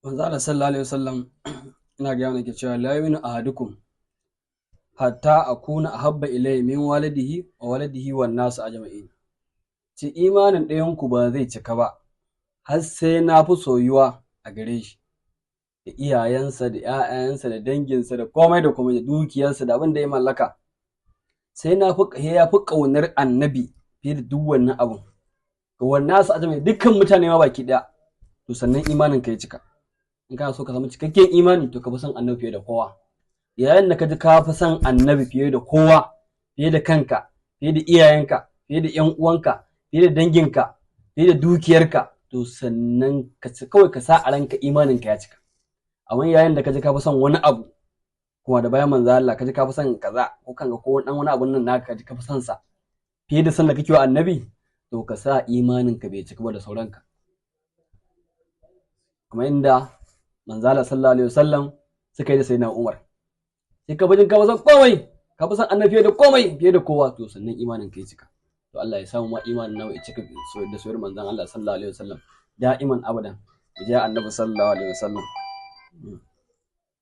manzo Allah sallallahu alaihi wasallam ina ga yana ke cewa la yu'minu ahadukum hatta akuna ahabba ilayhi min walidihi wan nasu ajma'in. Ci imanin ɗayan ku ba zai cika ba har sai na fi soyuwa a gare shi da iyayensa da ƴaƴayensa da danginsa da komai da komai da dukiyarsa da abin da ya mallaka, sai ya fi ƙaunar annabi fiye da duk wannan abun, ga wannan su ajma'in dukkan mutane ma baki ɗaya, to sannan imanin ka ya cika. In kana so ka samu cikakken imani to ka fi son annabi fiye da kowa. Yayin da ka ji ka fi son annabi fiye da kowa, fiye da kanka, fiye da iyayenka, fiye da ƴan uwanka, fiye da danginka, fiye da dukiyarka, to sannan kawai ka sa a ranka imanin ka ya cika. Amma yayin da ka ji ka fi son wani abu kuma da bayan manzo Allah, ka ji ka fi son kaza ko kanka ko dan wani abun nan naka, ka ji ka fi son sa fiye da son da kake wa annabi, to ka sa imanin ka bai cika ba da sauranka. Kamar inda manzo Allah sallallahu alaihi wasallam suka yi da sayyidina Umar, sai ka bajin ka san komai, ka fi san annabi fiye da komai, fiye da kowa, to sannan imanin ka ya cika. To Allah ya samu ma imanin nawa ya cika da soyayyar manzon Allah sallallahu alaihi wasallam da'iman abadan. Ya annabi sallallahu alaihi wasallam.